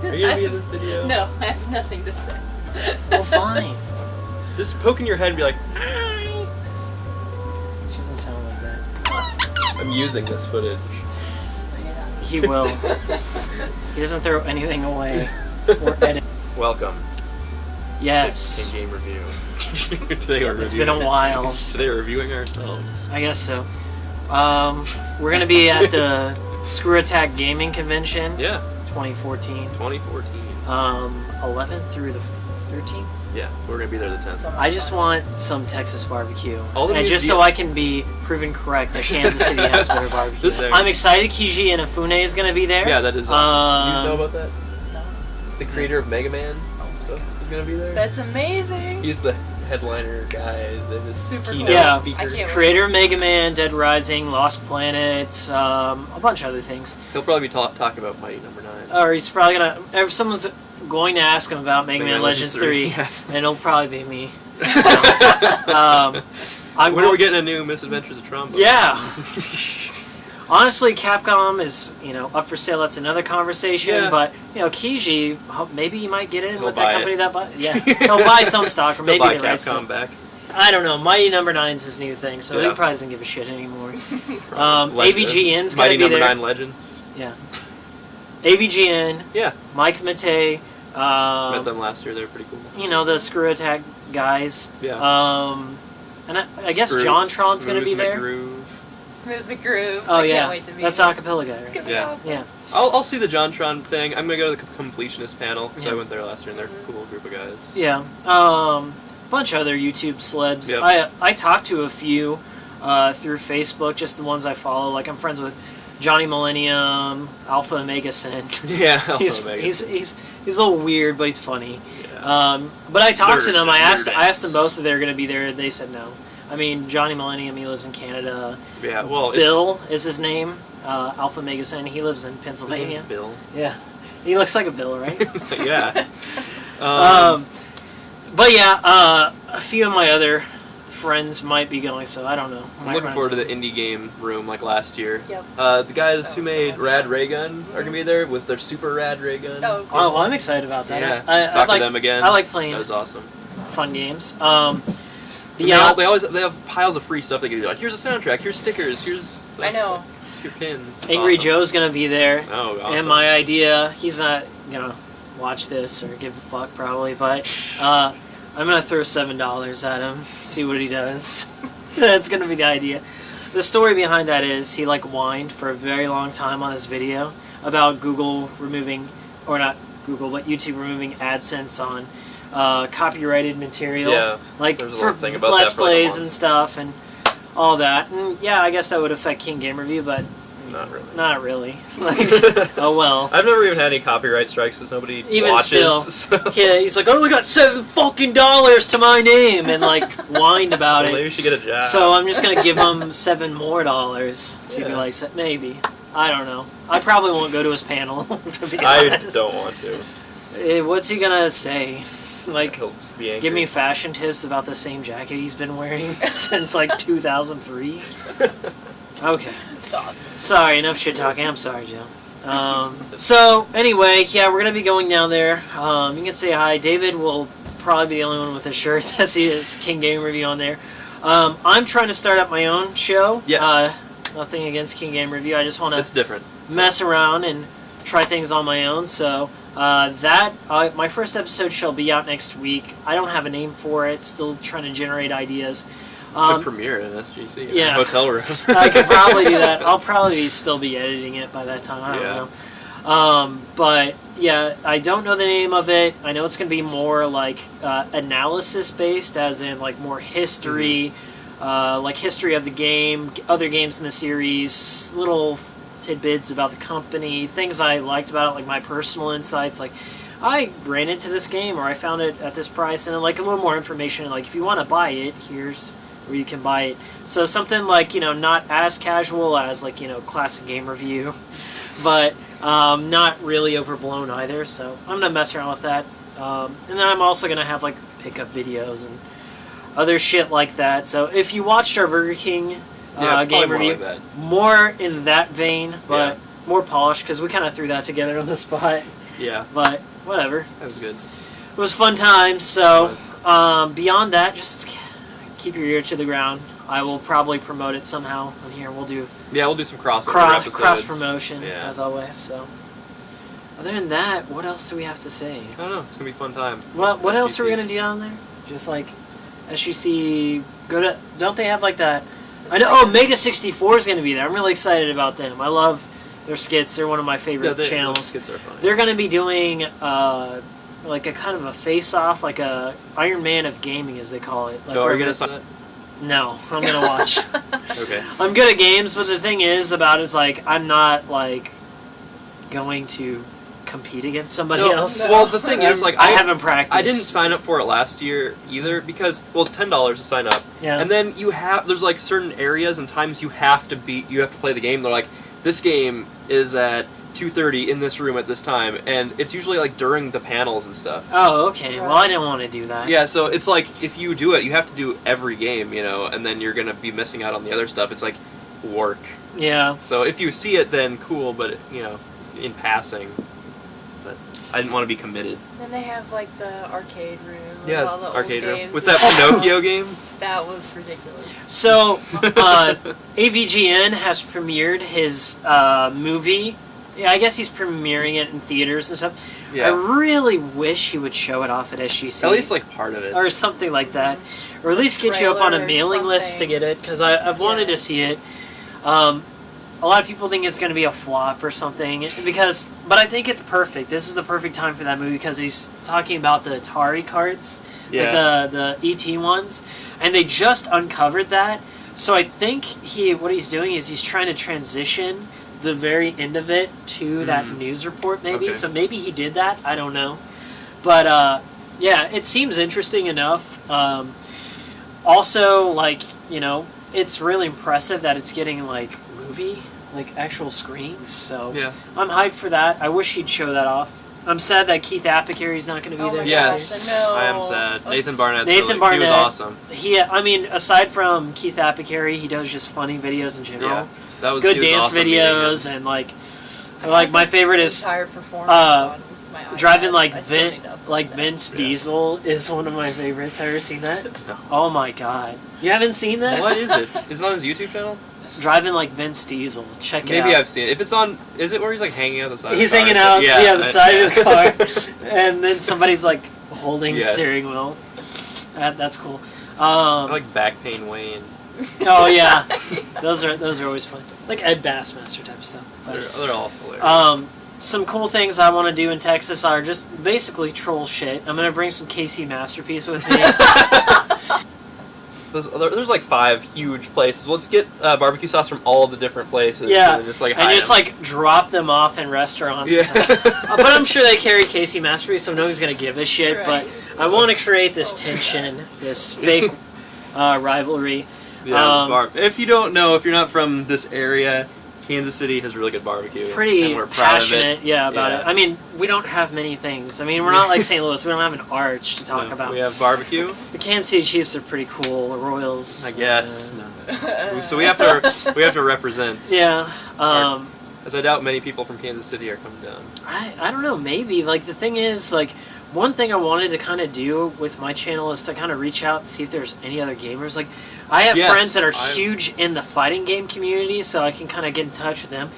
Are you gonna be in this video? No, I have nothing to say. Well, fine. Just poking your head and be like, She doesn't sound like that. I'm using this footage. He will. He doesn't throw anything away or edit. Welcome. Yes. Game review. Today we're It's been a while. Today we're reviewing ourselves. I guess so. We're gonna be at the Screw Attack Gaming Convention. Yeah. 2014. 2014. 11th through the 13th. Yeah, we're gonna be there the 10th. I just want some Texas barbecue, All the and just so I can be proven correct that Kansas City has better barbecue. I'm excited. Kiji Inafune is gonna be there. Yeah, that is awesome. You know about that? No. The creator of Mega Man and stuff is gonna be there. That's amazing. He's the headliner guy. The Super keynote cool. Yeah. speaker. I can't wait. Creator of Mega Man, Dead Rising, Lost Planet, a bunch of other things. He'll probably be talking about Mighty Number 9. Or he's probably gonna. Someone's going to ask him about Mega Man Legends 3, Yes. and it'll probably be me. When are we getting a new Misadventures of Trombone? Yeah. Honestly, Capcom is up for sale. That's another conversation. Yeah. But Kiji, maybe he might get in He'll with buy that company it. that buy. Yeah, he'll buy some stock, or He'll maybe buy the rights. Capcom back. I don't know. Mighty Number 9's his new thing, so Yeah. he probably doesn't give a shit anymore. Legend. AVGN's gonna Mighty be Number there. 9 Legends. Yeah. AVGN, Yeah. Mike Matei, Met them last year. They're pretty cool. the Screw Attack guys. Yeah. And I guess JonTron's going to be there. Smooth McGroove. Oh, I yeah. can't wait to meet That's him. acapella guy, It's right? gonna be Yeah. awesome. Yeah. I'll see the JonTron thing. I'm gonna go to the completionist panel because Yeah. I went there last year and they're a cool group of guys. Yeah. Bunch of other YouTube celebs. Yep. I talked to a few through Facebook, just the ones I follow. Like, I'm friends with Johnny Millennium, Alpha Omega Sin. Yeah, he's a little weird, but he's funny. Yeah. But I talked to them. I asked nerds. them both if they were going to be there. They said no. I mean, Johnny Millennium, he lives in Canada. Yeah, well, Bill is his name. Alpha Omega Sin, he lives in Pennsylvania. His name's Bill. Yeah. He looks like a Bill, right? Yeah. But yeah, a few of my other friends might be going, so I don't know. I'm looking forward to the indie game room like last year. Yep. The guys who made Rad Ray Gun are gonna be there with their super rad ray gun. Oh, Oh, well, I'm excited about that. Yeah. I Talk to them again. I like playing That was awesome. fun games. They have piles of free stuff they can do. Like, here's a soundtrack, here's stickers, here's I know. your pins. It's Angry awesome. Joe's gonna be there. Oh, awesome. And my idea, he's not gonna watch this or give a fuck probably, but I'm gonna throw $7 at him, see what he does. That's gonna be the idea. The story behind that is he whined for a very long time on this video about Google removing, or not Google, but YouTube removing AdSense on copyrighted material. Yeah, like there's a for little thing about Let's that for like a Plays month. and stuff and all that. And yeah, I guess that would affect King Game Review, but Not really. not really. Oh well. I've never even had any copyright strikes because nobody Even watches. still, So. yeah, he's like, I only got $7 fucking to my name, and whined about Well, maybe it. you should get a job. So I'm just gonna give him $7 more. See if he Yeah. likes it. Maybe. I don't know. I probably won't go to his panel. To be I honest. don't want to. What's he gonna say? He'll just be angry. Give me fashion tips about the same jacket he's been wearing since 2003. Okay. It's awesome. Sorry, enough shit talking. I'm sorry, Joe. So anyway, yeah, we're gonna be going down there. You can say hi. David will probably be the only one with a shirt that sees King Game Review on there. I'm trying to start up my own show. Yes. Nothing against King Game Review. I just want It's to different. mess around and try things on my own. So my first episode shall be out next week. I don't have a name for it. Still trying to generate ideas. Should premiere in SGC in yeah. a hotel room. I could probably do that. I'll probably still be editing it by that time. I don't know. But yeah, I don't know the name of it. I know it's going to be more analysis based, as in more history, history of the game, other games in the series, little tidbits about the company, things I liked about it, like my personal insights, I ran into this game or I found it at this price, and then a little more information, if you want to buy it, here's where you can buy it. So something not as casual as classic game review, but not really overblown either. So I'm gonna mess around with that, and then I'm also gonna have pickup videos and other shit like that. So if you watched our Burger King game review, more in that vein, but more polished, because we kind of threw that together on the spot. Yeah, But whatever. that was good. It was fun times. So It was. beyond that, just keep your ear to the ground. I will probably promote it somehow on here. We'll do Yeah, we'll do some crossover episodes. cross promotion Yeah. as always. So other than that, what else do we have to say? I don't know. It's gonna be a fun time. What else are we SGC. gonna do down there? Just like SGC. Go to. Don't they have like that? I know. Oh, Mega 64 is gonna be there. I'm really excited about them. I love their skits. They're one of my favorite Those channels. skits are funny. They're gonna be doing like a kind of a face-off, like a Iron Man of gaming, as they call it. Like Oh, are where you gonna the- sign it? No, I'm gonna watch. Okay. I'm good at games, but the thing is about it is like I'm not like going to compete against somebody else. No. Well, the thing is, like, I haven't practiced. I didn't sign up for it last year either because, well, it's $10 to sign up, Yeah. and then there's like certain areas and times you have to play the game. They're like, this game is at 2:30 in this room at this time, and it's usually like during the panels and stuff. Oh, okay. Well, I didn't want to do that. Yeah, so it's like if you do it, you have to do every game, and then you're gonna be missing out on the other stuff. It's like work. Yeah. So if you see it, then cool, but in passing. But I didn't want to be committed. Then they have like the arcade room. with Yeah, all the arcade old room games with and that stuff. Pinocchio game. That was ridiculous. So, AVGN has premiered his movie. Yeah, I guess he's premiering it in theaters and stuff. Yeah. I really wish he would show it off at SGC. At least like part of it. Or something like that. Or at least get you up on a Trailer or mailing list to something. get it, because I've wanted Yeah. to see it. A lot of people think it's going to be a flop or something, but I think it's perfect. This is the perfect time for that movie, because he's talking about the Atari carts, Yeah. like the ET ones, and they just uncovered that. So I think what he's doing is he's trying to transition the very end of it to that news report, maybe. Okay. So maybe he did that. I don't know, but yeah, it seems interesting enough. Also, like, it's really impressive that it's getting like actual screens. So Yeah. I'm hyped for that. I wish he'd show that off. I'm sad that Keith Apicary's not going to be Oh there. my Yeah. gosh, I know. I am sad. Nathan Barnett's Nathan really, Barnett. he was awesome. I mean, aside from Keith Apicary, he does just funny videos in general. Yeah. That was Good he was dance awesome meeting him. videos, and like my favorite is entire performance uh, on my iPad. driving I still need to upload that. Vince Yeah. Diesel is one of my favorites. Have you ever seen that? No. Oh my god. You haven't seen that? What is it? Is it on his YouTube channel? Driving like Vince Diesel. Check it out. Maybe I've seen it. If it's on, is it where he's like hanging out the side? He's of the car? hanging out, the side of the car, car. and then somebody's like holding the Yes. steering wheel. That's cool. I like Back Pain Wayne. Oh yeah, those are always fun. Like Ed Bassmaster type stuff. But, They're all hilarious. some cool things I want to do in Texas are just basically troll shit. I'm gonna bring some KC Masterpiece with me. There's like 5 huge places. Let's get barbecue sauce from all the different places. Yeah, and just like and hide just 'em. like drop them off in restaurants. Yeah. And stuff. But I'm sure they carry KC Masterpiece, so nobody's gonna give a shit. Right. But I want to create this tension, this fake rivalry. Yeah, if you don't know, if you're not from this area, Kansas City has really good barbecue. Pretty and we're proud passionate, of it. about it. I mean, we don't have many things. I mean, we're not like St. Louis. We don't have an arch to talk No, about. We have barbecue, The Kansas City Chiefs are pretty cool. The Royals, I guess. uh, So we have to represent. yeah. As I doubt many people from Kansas City are coming down. I don't know. Maybe like the thing is like one thing I wanted to kind of do with my channel is to kind of reach out and see if there's any other gamers. Like I have Yes, friends that are I've- huge in the fighting game community, so I can kind of get in touch with them.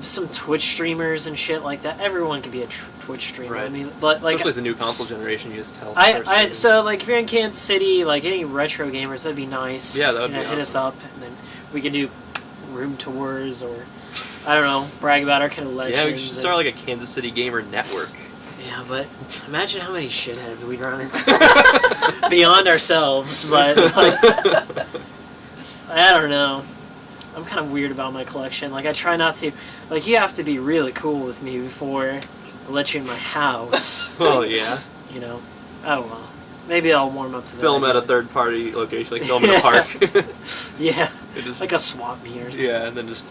Some Twitch streamers and shit like that. Everyone can be a Twitch streamer. I Right. mean, but like Especially the new console generation, you just tell. so like if you're in Kansas City, like any retro gamers, that'd be nice. Yeah, that would be hit us awesome. up, and then we could do room tours or I don't know, brag about our collections. Yeah, we should start like a Kansas City gamer network. Yeah, but imagine how many shitheads we'd run into beyond ourselves. But like, I don't know. I'm kind of weird about my collection. Like I try not to. Like you have to be really cool with me before I let you in my house. Well, yeah. You know. Oh well. Maybe I'll warm up to that. Film at a third-party location, like film in a park. Yeah. It just, Like a swap meet or something. yeah, and then just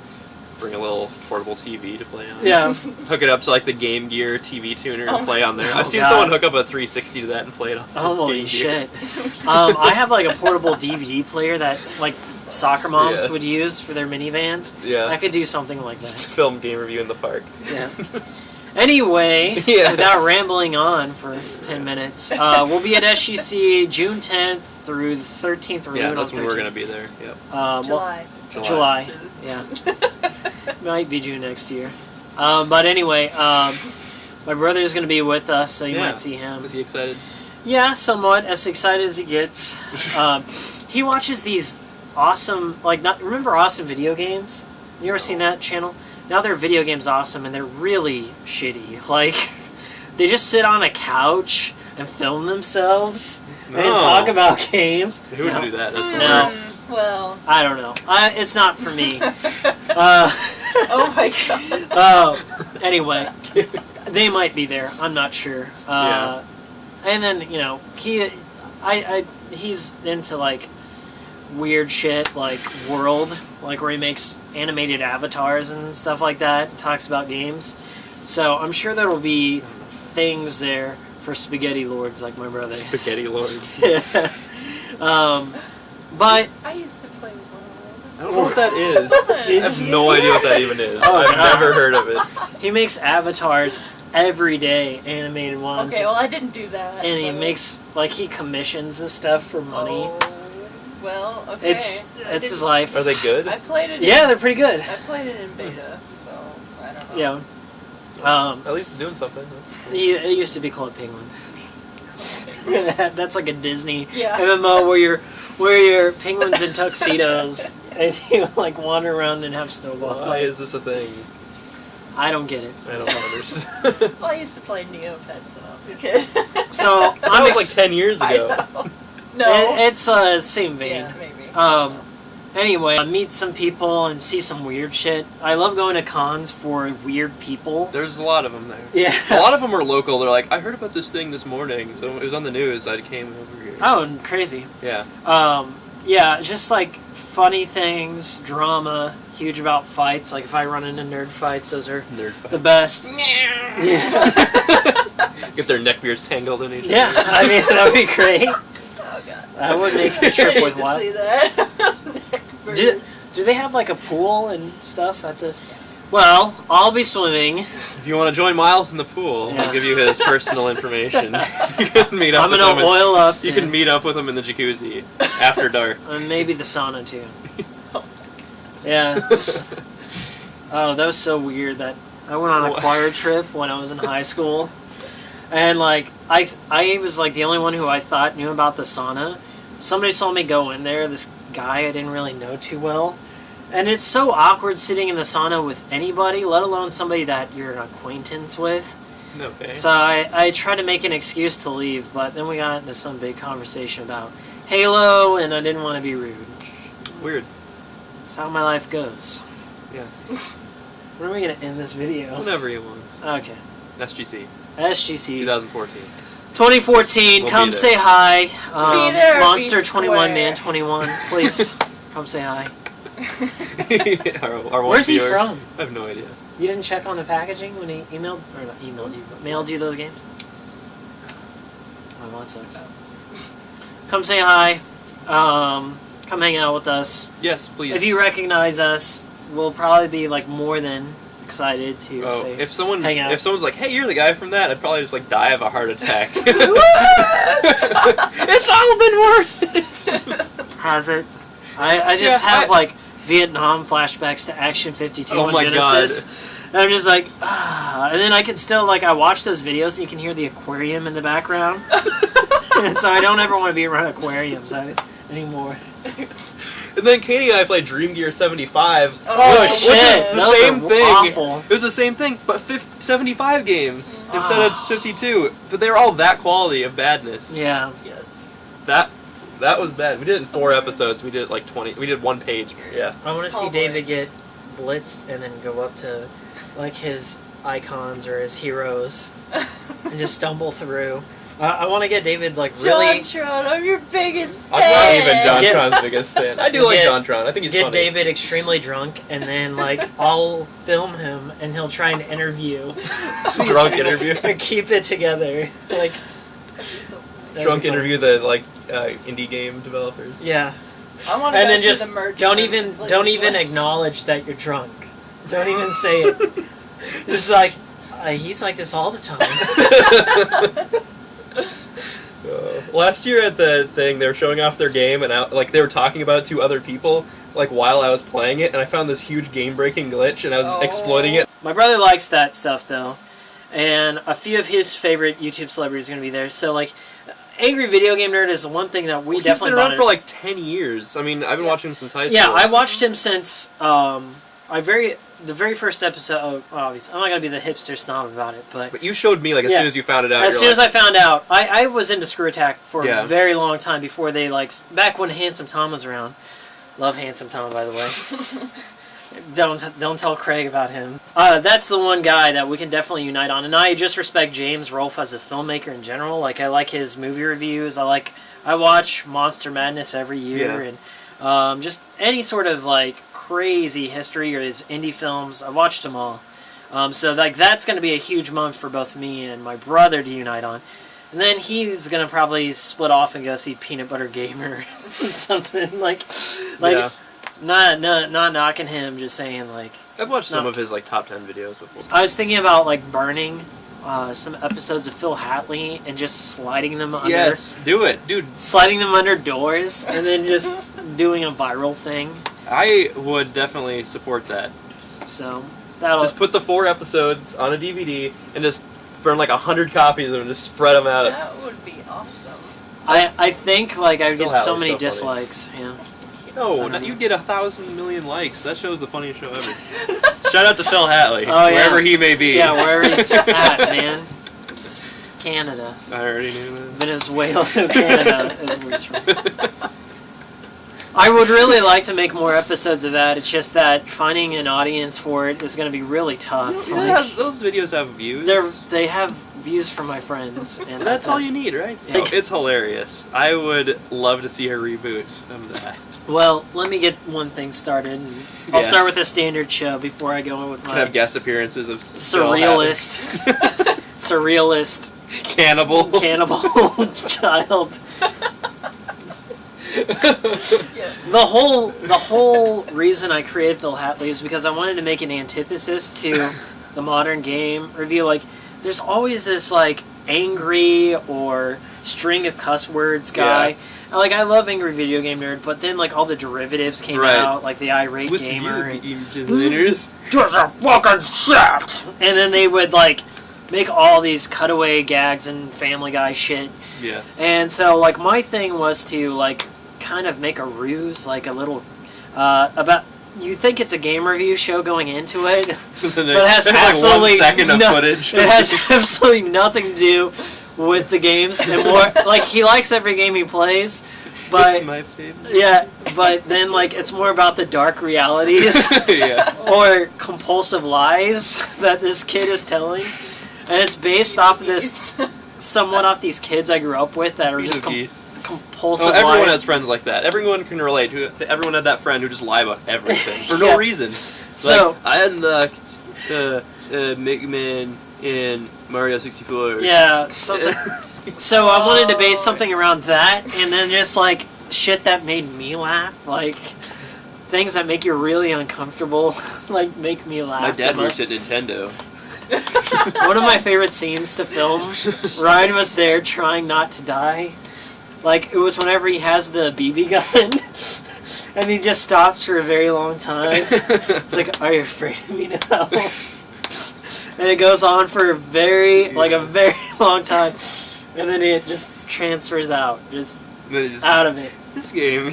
bring a little portable TV to play on. Yeah. Hook it up to like the Game Gear TV tuner and play on there. Oh, I've seen God. someone hook up a 360 to that and play it on. Holy Game Gear. shit. I have like a portable DVD player that like soccer moms Yeah. would use for their minivans. Yeah. I could do something like that. Film game review in the park. Yeah. Anyway, Yes. without rambling on for 10 minutes, we'll be at SGC June 10th through the 13th. Or Yeah, that's on when we're 13th. going to be there. Yep. July. July. Yeah. Might be June next year. But anyway, my brother's going to be with us, so you might see him. Is he excited? Yeah, somewhat. As excited as he gets. He watches these awesome, remember Awesome Video Games? You ever seen that channel? Now their video games awesome, and they're really shitty. Like, they just sit on a couch and film themselves and talk about games. Who would do that? That's the No. worst. Well. I don't know. It's not for me. Oh my god. Anyway, they might be there. I'm not sure. Yeah. And then he's into like weird shit, like World, like where he makes animated avatars and stuff like that. And talks about games. So I'm sure there will be things there for spaghetti lords like my brother. Spaghetti Lord. But I used to play World. I don't know what that is. Did I have you? no idea what that even is. Oh, I've God. never heard of it. he makes avatars every day, animated ones. Okay, well I didn't do that. And he but- makes he commissions this stuff for money. Oh, well, okay. It's I his didn't- life. Are they good? I played it. Yeah, they're pretty good. I played it in beta, so I don't know. Yeah. At least doing something. That's cool. It used to be Club Penguin. That's like a Disney Yeah. MMO where you're penguins in tuxedos and you like wander around and have snowball Why fights. is this a thing? I don't get it. I don't understand. Well, I used to play Neopets when I was a kid. So That I'm was like 10 years I ago. know. No. It's same vein. Yeah, maybe. Anyway, I meet some people and see some weird shit. I love going to cons for weird people. There's a lot of them there. Yeah. A lot of them are local. They're like, I heard about this thing this morning, so it was on the news. I came over here. Oh, and crazy. Yeah. Yeah, just like funny things, drama, huge about fights. Like if I run into nerd fights, those are Nerd fight. the best. Yeah. Get their neckbeards tangled in each Yeah, other. I mean, that would be great. Oh god. That would make the I trip need to worthwhile. see that. Do they have like a pool and stuff at this? Well, I'll be swimming. If you want to join Miles in the pool, Yeah. I'll give you his personal information. You can meet up I'm with gonna him. oil up. You can meet up with him in the jacuzzi after dark. And maybe the sauna too. Yeah. Oh, that was so weird that I went on a What? choir trip when I was in high school. And like I was like the only one who I thought knew about the sauna. Somebody saw me go in there, this guy I didn't really know too well. And it's so awkward sitting in the sauna with anybody, let alone somebody that you're an acquaintance with. Okay. So I tried to make an excuse to leave, but then we got into some big conversation about Halo, and I didn't want to be rude. Weird. That's how my life goes. Yeah. When are we going to end this video? Whenever you want. Okay. SGC. SGC 2014. 2014, We'll come be there. say hi. Be there, Monster be 21 square. Man 21, please come say hi. our one Where's he viewer. from? I have no idea. You didn't check on the packaging when he emailed, or not emailed you, but mailed you those games? Oh, well, that sucks. Come say hi. Come hang out with us. Yes, please. If you recognize us, we'll probably be like more than excited to say. if someone's like, "Hey, you're the guy from that," I'd probably just like die of a heart attack. It's all been worth it. Has it? I just Yeah, have like Vietnam flashbacks to Action 52 Oh on my Genesis. And I'm just like, and then I can still like I watch those videos and you can hear the aquarium in the background. And so I don't ever want to be around aquariums anymore. And then Katie and I played Dream Gear 75. Oh, which shit. is the Those same are thing. awful. It was the same thing, but 75 games instead of Ah. 52. But they were all that quality of badness. Yeah. Yes. That was bad. We did it in 4 episodes. We did like 20. We did 1 page. Yeah. I want to see Tall David boys. get blitzed and then go up to like his icons or his heroes and just stumble through. I want to get David like really Jontron, I'm your biggest fan. I'm not even John Get- Tron's biggest fan. I do like Get- John Tron. I think he's get funny. David extremely drunk and then like I'll film him and he'll try and interview these Drunk people interview. and keep it together like that'd Drunk be fun. interview the like indie game developers. Yeah, I want to and go then through just the merch don't room even and play don't the even Blitz. acknowledge that you're drunk. Don't even say it. Just like He's like this all the time. Last year at the thing, they were showing off their game, and they were talking about it to other people, like while I was playing it, and I found this huge game-breaking glitch, and I was exploiting it. My brother likes that stuff though, and a few of his favorite YouTube celebrities are gonna be there. So like, Angry Video Game Nerd is one thing that we definitely. He's been around for like 10 years. I mean, I've been watching him since high school. Yeah, I watched him since the very first episode. Oh, obviously, I'm not gonna be the hipster snob about it, but you showed me like as soon as you found it out. As soon as I found out, I was into Screw Attack for Yeah. a very long time before they back when Handsome Tom was around. Love Handsome Tom, by the way. Don't tell Craig about him. That's the one guy that we can definitely unite on, and I just respect James Rolfe as a filmmaker in general. Like I like his movie reviews. I watch Monster Madness every year, and just any sort of like crazy history or his indie films. I've watched them all. So like that's going to be a huge month for both me and my brother to unite on. And then he's going to probably split off and go see Peanut Butter Gamer or something like Yeah. not knocking him, just saying like I've watched some of his like top 10 videos before. I was thinking about like burning some episodes of Phil Hatley and just sliding them under. Yes, do it, dude. Sliding them under doors and then just doing a viral thing. I would definitely support that. So that'll Just put the 4 episodes on a DVD and just burn like 100 copies of them and just spread them out. That would be awesome. I think like I would get Phil so Hatley's many so funny. dislikes. Yeah. No, you get 1,000 million likes. That show's the funniest show ever. Shout out to Phil Hatley, Oh, yeah. wherever he may be. Yeah, wherever he's at, man. Just Canada. I already knew that. Venezuela, Canada is where he's from. I would really like to make more episodes of that. It's just that finding an audience for it is going to be really tough. Those videos have views. They have views from my friends, and That's all you need, right? Yeah. Oh, it's hilarious. I would love to see her reboot of that. Well, let me get one thing started. I'll Yes. start with the standard show before I go in with Could my have guest appearances of surrealist, surrealist cannibal. cannibal child. Yeah. The whole reason I created Phil Hatley is because I wanted to make an antithesis to the modern game review. Like, there's always this like angry or string of cuss words guy. Yeah. Like, I love Angry Video Game Nerd, but then like all the derivatives came Right. out, like the irate With gamer. you designers. There's a fucking shit! And then they would like make all these cutaway gags and Family Guy shit. Yes. And so, like, my thing was to, like, kind of make a ruse, like, a little, about, you think it's a game review show going into it, but it has absolutely 1 second of footage. It has absolutely nothing to do with the games, and more, like, he likes every game he plays, but, It's my favorite. yeah, but then, like, it's more about the dark realities, Yeah. or compulsive lies that this kid is telling, and it's based off of this, somewhat off these kids I grew up with that are just compulsive lies. Everyone has friends like that. Everyone can relate. Everyone had that friend who just lie about everything for Yeah. no reason. So like, I had the Mega Man in Mario 64. yeah, something. So I wanted to base something around that, and then just like shit that made me laugh, like things that make you really uncomfortable, like make me laugh. My dad the worked most. at Nintendo. One of my favorite scenes to film, Ryan was there trying not to die. Like, it was whenever he has the BB gun, and he just stops for a very long time. It's like, are you afraid of me now? And it goes on for a very long time. And then it just transfers out, just out of it. This game.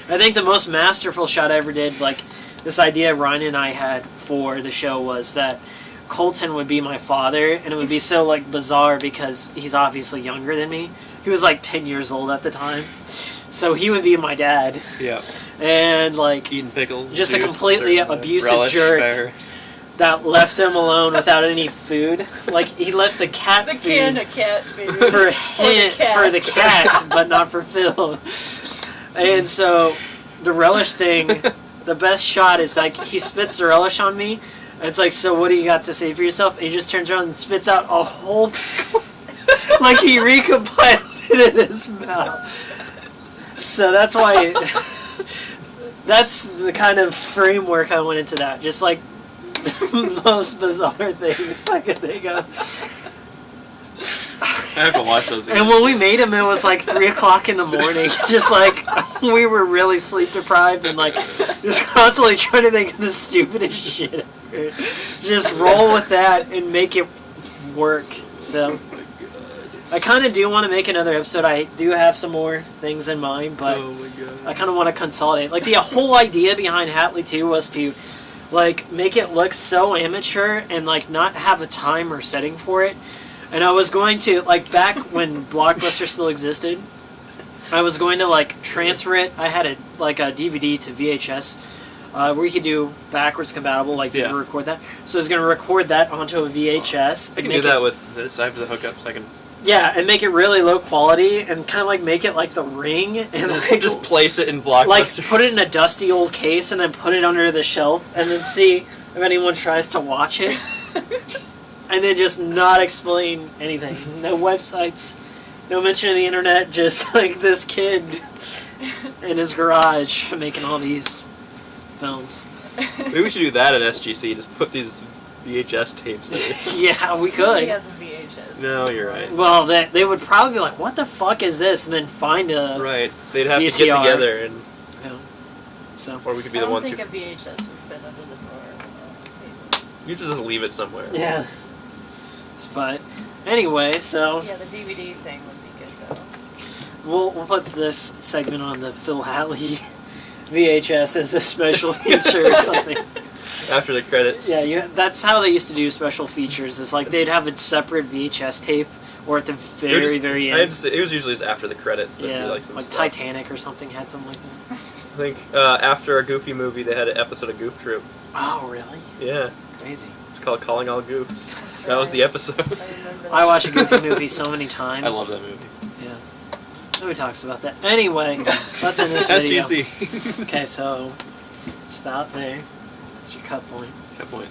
I think the most masterful shot I ever did, like, this idea Ryan and I had for the show was that Colton would be my father, and it would be so, like, bizarre because he's obviously younger than me. He was, like, 10 years old at the time. So he would be my dad. Yeah. And, like, Eating pickles. just a juice, completely or abusive relish, jerk or- that left him alone without any food. Like, he left the cat The food can of cat food. for the cats. cat, but not for Phil. And so, the relish thing, the best shot is, like, he spits the relish on me, and it's like, so what do you got to say for yourself? And he just turns around and spits out a whole pickle. Like, he recompiled it in his mouth. So that's why, that's the kind of framework I went into that. Just, like, the most bizarre things I could think of. I have to watch those again. And when we made them, it was like 3 o'clock in the morning. Just like we were really sleep deprived and like just constantly trying to think of the stupidest shit. Just roll with that and make it work. So I kind of do want to make another episode. I do have some more things in mind, but Oh my god. I kind of want to consolidate. Like the whole idea behind Hatley 2 was to like make it look so amateur and like not have a time or setting for it. And I was going to, like, back when Blockbuster still existed, I was going to, like, transfer it. I had a DVD to VHS where you could do backwards compatible, like, you Yeah. could record that. So I was going to record that onto a VHS. I can do that with this. I have the hookups. I can Yeah, and make it really low quality and kind of, like, make it like The Ring. And just place it in Blockbuster. like, put it in a dusty old case and then put it under the shelf and then see if anyone tries to watch it. And then just not explain anything. No websites, no mention of the internet, just like this kid in his garage making all these films. Maybe we should do that at SGC. Just put these VHS tapes there. Yeah, we He could. has a VHS. No, you're right. Well, they would probably be like, what the fuck is this? And then find a... Right. They'd have to VCR. get together, and You know, so, or we could be I the don't ones think who. a VHS would fit under the door. You should just leave it somewhere. yeah. But anyway, so Yeah, the DVD thing would be good though. we'll put this segment on the Phil Hatley VHS as a special feature or something. After the credits. Yeah, that's how they used to do special features. It's like they'd have a separate VHS tape, or at the very, very end. It was usually just after the credits. There'd Yeah, be like, some stuff. Titanic or something had something like that. I think after a Goofy movie, they had an episode of Goof Troop. Oh, really? Yeah, Crazy. it's called Calling All Goofs. That's That was right. the episode. I remember I that. watch a Goofy movie so many times. I love that movie. Yeah. Nobody talks about that. Anyway, that's in this video. SGC. Okay, so stop there. That's your cut point. Good point.